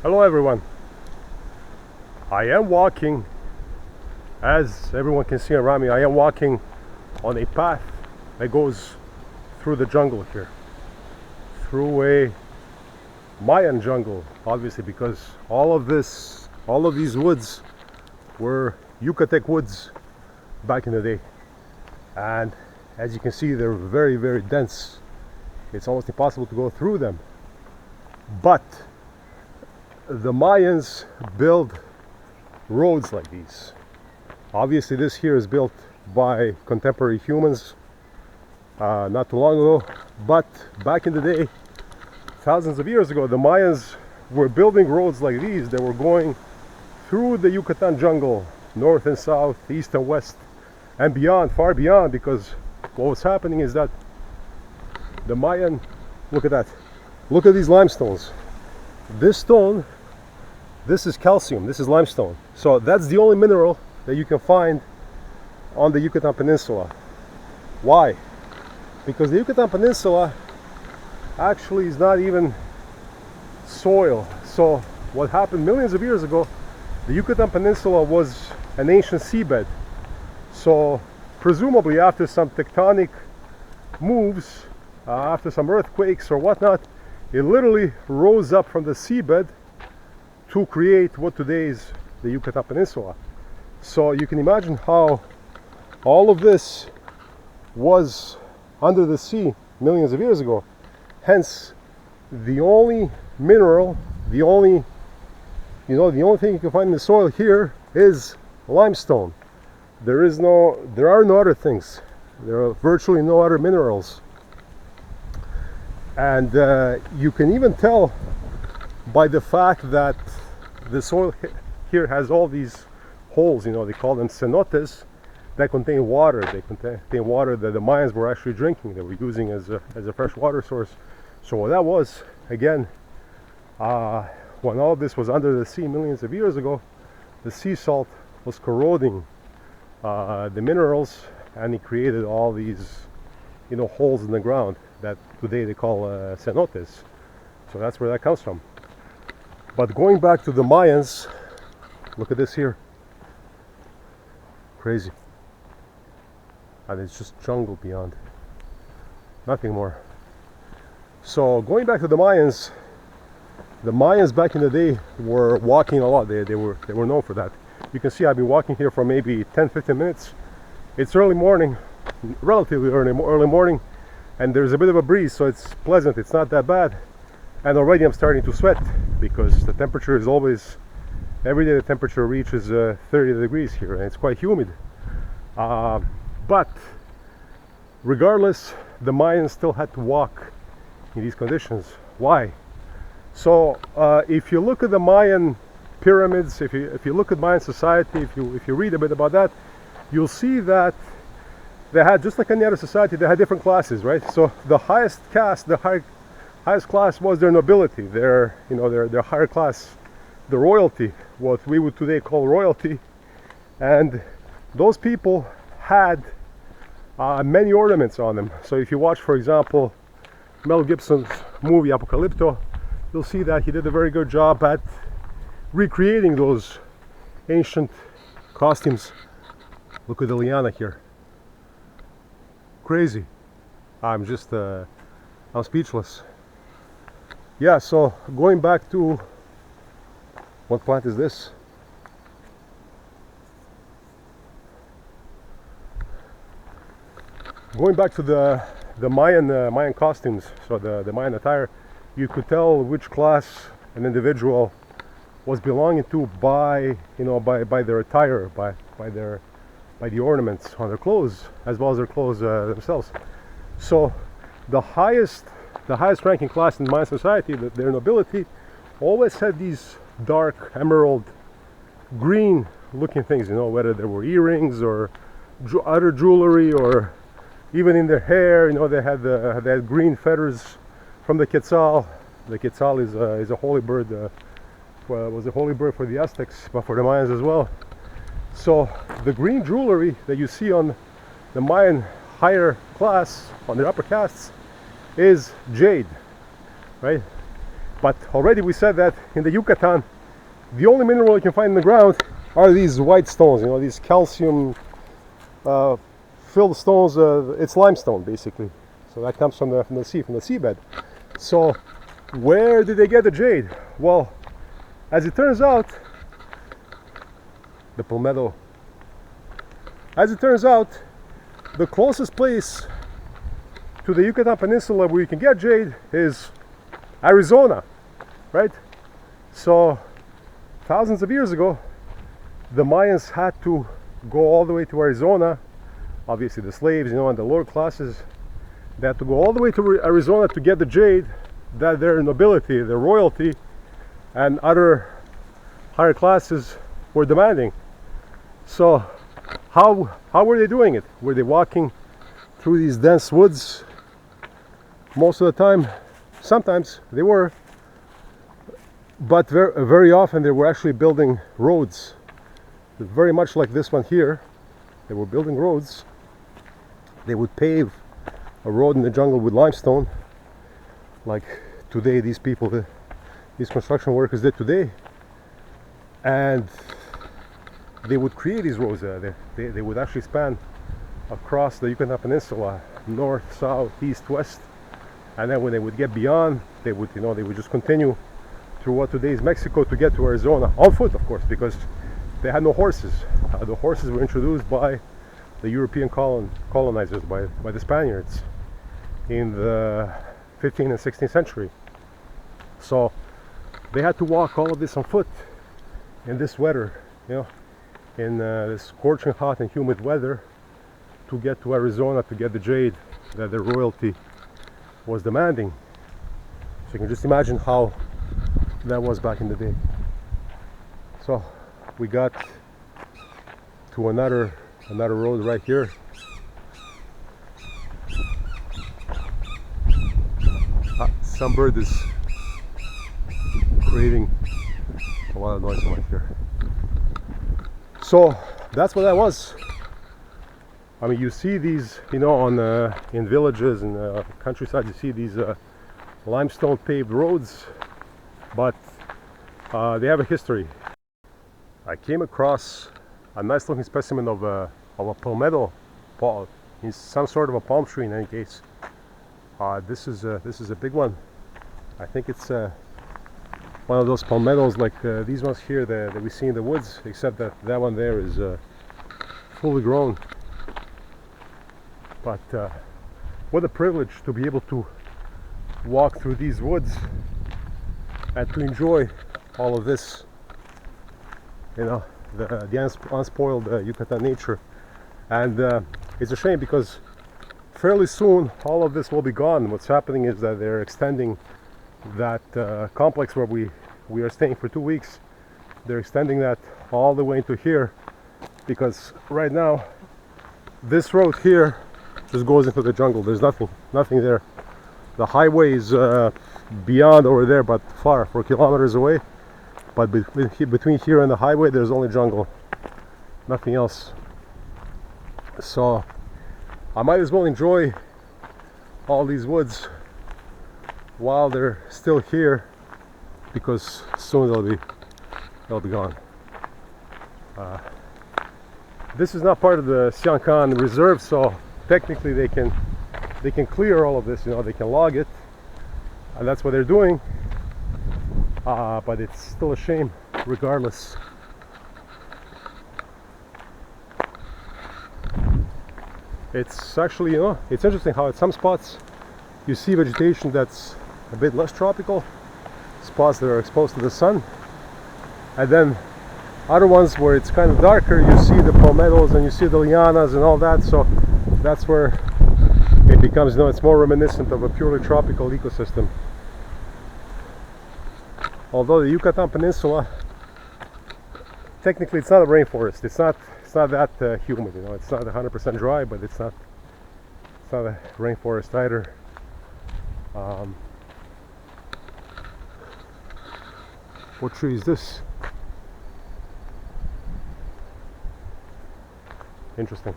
Hello everyone. I am walking, as everyone can see around me, I am walking on a path that goes through the jungle here. Through a Mayan jungle, obviously, because all of these woods were Yucatec woods back in the day. And as you can see, they're very, very dense. It's almost impossible to go through them. But the Mayans build roads like these. Obviously this here is built by contemporary humans not too long ago, but back in the day, thousands of years ago, the Mayans were building roads like these. They were going through the Yucatan jungle, north and south, east and west, and beyond, far beyond, because what was happening is that the Mayan, look at that, look at these limestones. This stone, this is calcium, this is limestone. So that's the only mineral that you can find on the Yucatan Peninsula. Why? Because the Yucatan Peninsula actually is not even soil. So what happened millions of years ago, the Yucatan Peninsula was an ancient seabed. So presumably after some tectonic moves, after some earthquakes or whatnot, it literally rose up from the seabed to create what today is the Yucatan Peninsula. So you can imagine how all of this was under the sea millions of years ago. Hence, the only mineral, the only thing you can find in the soil here is limestone. There are no other things. There are virtually no other minerals. And you can even tell by the fact that the soil here has all these holes, they call them cenotes, that contain water. They contain water that the Mayans were actually drinking, they were using as a fresh water source. So what that was, again, when all this was under the sea millions of years ago, the sea salt was corroding the minerals, and it created all these holes in the ground that today they call cenotes. So that's where that comes from. But going back to the Mayans, look at this here. Crazy. And it's just jungle beyond. Nothing more. So going back to the Mayans back in the day were walking a lot. They were known for that. You can see I've been walking here for maybe 10-15 minutes. It's early morning, relatively early morning, and there's a bit of a breeze, so it's pleasant. It's not that bad. And already I'm starting to sweat because the temperature is always, every day the temperature reaches 30 degrees here, and it's quite humid. But regardless, the Mayans still had to walk in these conditions. Why? So if you look at the Mayan pyramids, if you look at Mayan society, if you read a bit about that, you'll see that they had, just like any other society, they had different classes, right? So the highest caste, highest class was their nobility, their higher class, the royalty, what we would today call royalty. And those people had many ornaments on them. So if you watch, for example, Mel Gibson's movie Apocalypto, you'll see that he did a very good job at recreating those ancient costumes. Look at the liana here. Crazy. I'm speechless. Yeah, so going back to, what plant is this? Going back to the Mayan costumes, so the Mayan attire, you could tell which class an individual was belonging to by their attire, by the ornaments on their clothes, as well as their clothes themselves. So the highest ranking class in Mayan society, their nobility, always had these dark emerald green looking things, whether they were earrings or other jewelry, or even in their hair, they had green feathers from the quetzal. The quetzal is a holy bird, was a holy bird for the Aztecs, but for the Mayans as well. So the green jewelry that you see on the Mayan higher class, on the upper castes, is jade, right? But already we said that in the Yucatan, the only mineral you can find in the ground are these white stones, you know, these calcium filled stones. It's limestone basically. So that comes from the sea, from the seabed. So where did they get the jade? Well, as it turns out, the palmetto. As it turns out, the closest place to the Yucatan Peninsula where you can get jade is Arizona, right? So thousands of years ago, the Mayans had to go all the way to Arizona. Obviously the slaves, you know, and the lower classes, they had to go all the way to Arizona to get the jade that their nobility, their royalty, and other higher classes were demanding. So how were they doing it? Were they walking through these dense woods? Most of the time, sometimes they were, but very often they were actually building roads, very much like this one here. They were building roads. They would pave a road in the jungle with limestone, like today these people, these construction workers did today, and they would create these roads. They would actually span across the Yucatan Peninsula, north, south, east, west, and then when they would get beyond, they would, you know, they would just continue through what today is Mexico to get to Arizona, on foot of course, because they had no horses. The horses were introduced by the European colonizers, by the Spaniards in the 15th and 16th century. So they had to walk all of this on foot in this weather, you know, in this scorching hot and humid weather, to get to Arizona to get the jade that their royalty was demanding. So you can just imagine how that was back in the day. So we got to another road right here. Some bird is creating a lot of noise right here. So that's what that was. I mean, you see these, you know, on in villages and countryside, you see these limestone paved roads, but they have a history. I came across a nice looking specimen of a palmetto, it's some sort of a palm tree in any case. This is a big one. I think it's one of those palmettos like these ones here that we see in the woods, except that that one there is fully grown. But what a privilege to be able to walk through these woods and to enjoy all of this, you know, the unspoiled Yucatan nature. And it's a shame because fairly soon all of this will be gone. What's happening is that they're extending that complex where we are staying for 2 weeks. They're extending that all the way into here, because right now this road here just goes into the jungle. There's nothing there. The highway is beyond over there, but far, 4 kilometers away. But between here and the highway, there's only jungle, nothing else. So I might as well enjoy all these woods while they're still here, because soon they'll be gone. This is not part of the Siankan Reserve, so technically they can clear all of this, you know, they can log it, and that's what they're doing. But it's still a shame regardless. It's actually, you know, it's interesting how at some spots you see vegetation that's a bit less tropical, spots that are exposed to the sun, and then other ones where it's kind of darker, you see the palmettos and you see the lianas and all that. So that's where it becomes, you know, it's more reminiscent of a purely tropical ecosystem. Although the Yucatan Peninsula, technically it's not a rainforest. It's not that humid, you know. It's not 100% dry, but it's not a rainforest either. What tree is this? Interesting.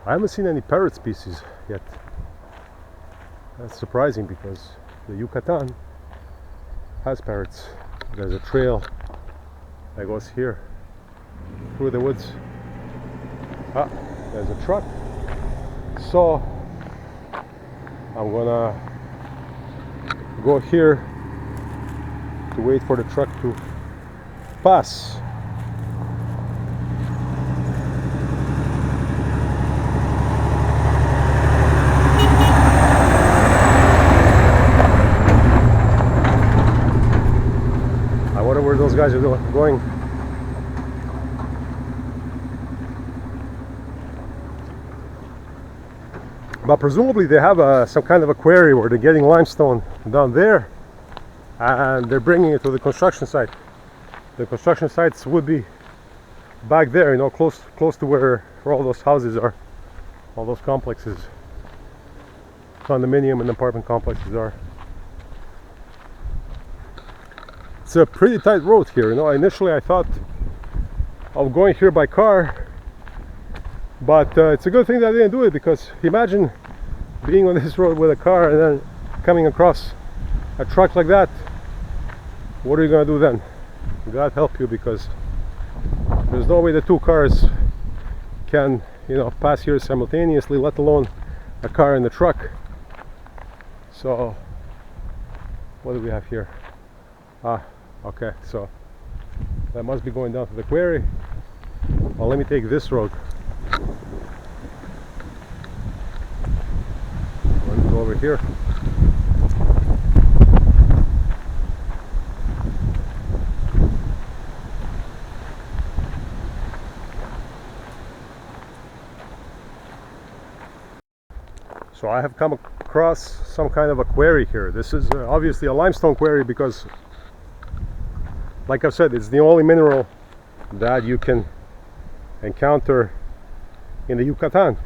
I haven't seen any parrot species yet. That's surprising because the Yucatan has parrots. There's a trail that goes here through the woods. Ah, there's a truck. So I'm gonna go here to wait for the truck to pass. I wonder where those guys are going. But presumably they have some kind of a quarry where they're getting limestone down there and they're bringing it to the construction site. The construction sites would be back there, you know, close to where all those houses are, all those complexes, condominium and apartment complexes are. It's a pretty tight road here, you know. Initially I thought of going here by car, but it's a good thing that I didn't do it, because imagine being on this road with a car and then coming across a truck like that. What are you gonna do then? God help you, because there's no way the two cars can, you know, pass here simultaneously, let alone a car and the truck. So what do we have here? Ah, okay, so that must be going down to the quarry. Well, let me take this road. Let me go over here. So I have come across some kind of a quarry here. This is obviously a limestone quarry, because, like I've said, it's the only mineral that you can encounter in the Yucatan.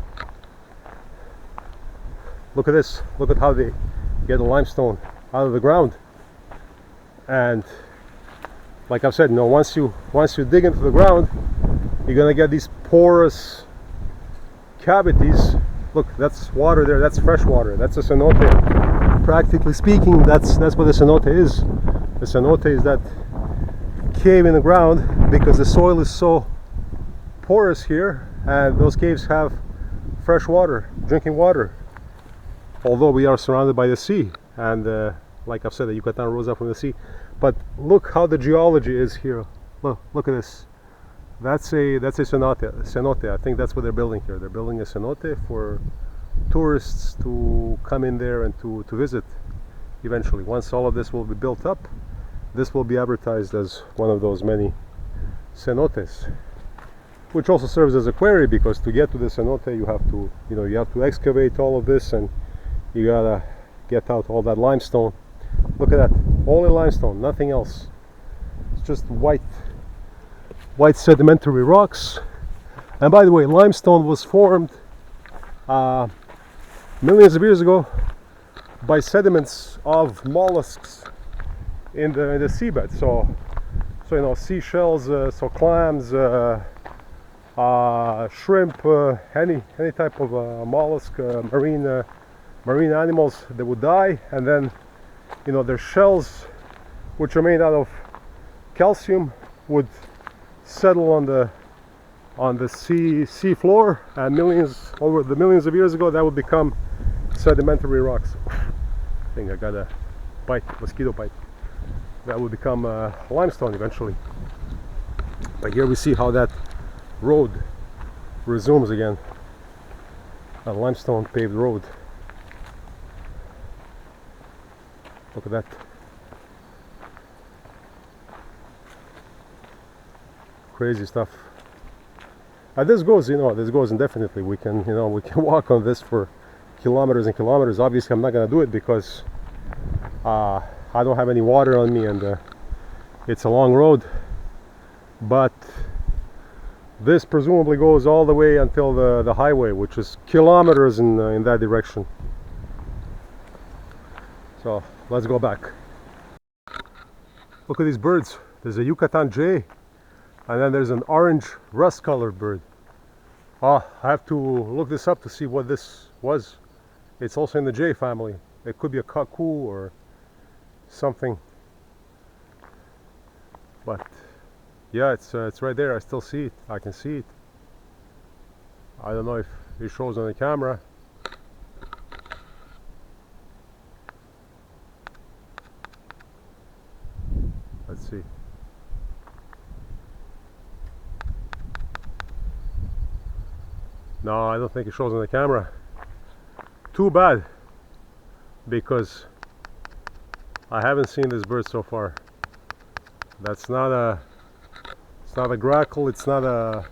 Look at this. Look at how they get the limestone out of the ground. And like I've said, you know, once you dig into the ground, you're gonna get these porous cavities. Look, that's water there. That's fresh water. That's a cenote. Practically speaking, that's what a cenote is. The cenote is that cave in the ground, because the soil is so porous here, and those caves have fresh water, drinking water. Although we are surrounded by the sea, and like I've said, the Yucatan rose up from the sea. But look how the geology is here. Look at this. That's a cenote. I think that's what they're building here. They're building a cenote for tourists to come in there and to visit eventually. Once all of this will be built up, this will be advertised as one of those many cenotes, which also serves as a quarry, because to get to the cenote you have to, you know, you have to excavate all of this, and you gotta get out all that limestone. Look at that, only limestone, nothing else. It's just white sedimentary rocks. And by the way, limestone was formed millions of years ago by sediments of mollusks in the seabed. So you know, seashells, so clams, shrimp, any type of mollusk, marine animals that would die, and then, you know, their shells, which are made out of calcium, would settle on the sea floor, and over the millions of years ago, that would become sedimentary rocks. I think I got a mosquito bite. That would become limestone eventually. But here we see how that road resumes again, a limestone paved road. Look at that. Crazy stuff. This goes, you know, this goes indefinitely. We can walk on this for kilometers and kilometers. Obviously, I'm not gonna do it because I don't have any water on me, and it's a long road. But this presumably goes all the way until the highway, which is kilometers in that direction. So let's go back. Look at these birds. There's a Yucatan jay, and then there's an orange rust-colored bird. I have to look this up to see what this was. It's also in the jay family. It could be a cuckoo or something. But yeah, it's right there. I still see it. I can see it. I don't know if it shows on the camera. Let's see. No, I don't think it shows on the camera. Too bad, because I haven't seen this bird so far. It's not a grackle, it's not a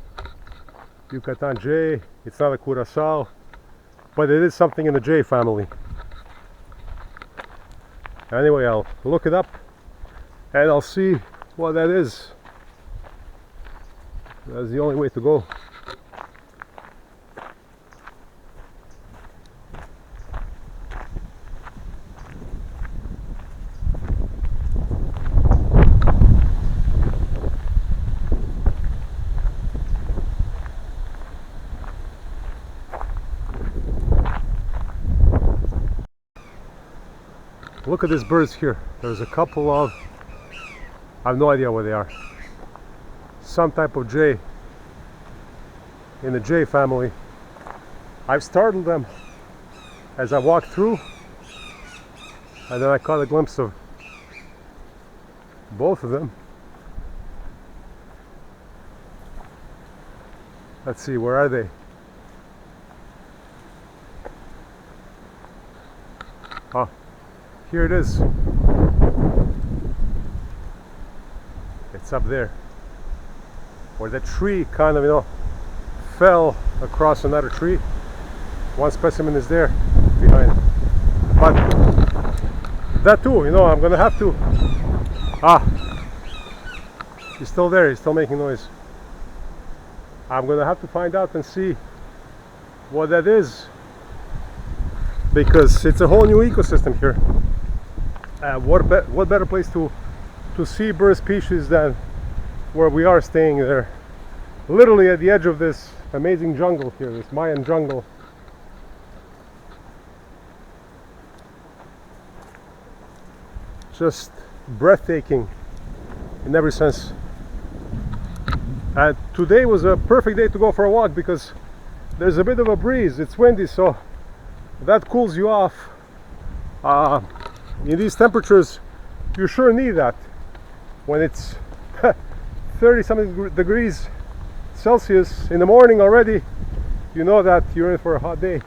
Yucatan jay, it's not a curasao, but it is something in the jay family. Anyway, I'll look it up and I'll see what that is. That's the only way to go. Look at these birds here. There's a couple of, I have no idea what they are. Some type of jay in the jay family. I've startled them as I walked through, and then I caught a glimpse of both of them. Let's see, where are they? Oh, here it is. It's up there, where the tree kind of, fell across another tree. One specimen is there behind. But that too, I'm gonna have to. He's still there. He's still making noise. I'm gonna have to find out and see what that is, because it's a whole new ecosystem here. What better place to see bird species than where we are staying there, literally at the edge of this amazing jungle here, this Mayan jungle. Just breathtaking in every sense. And today was a perfect day to go for a walk because there's a bit of a breeze, it's windy, so that cools you off. In these temperatures, you sure need that. When it's 30 something degrees Celsius in the morning already, you know that you're in for a hot day.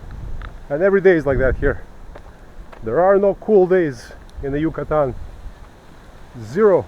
And every day is like that here. There are no cool days in the Yucatan. Zero.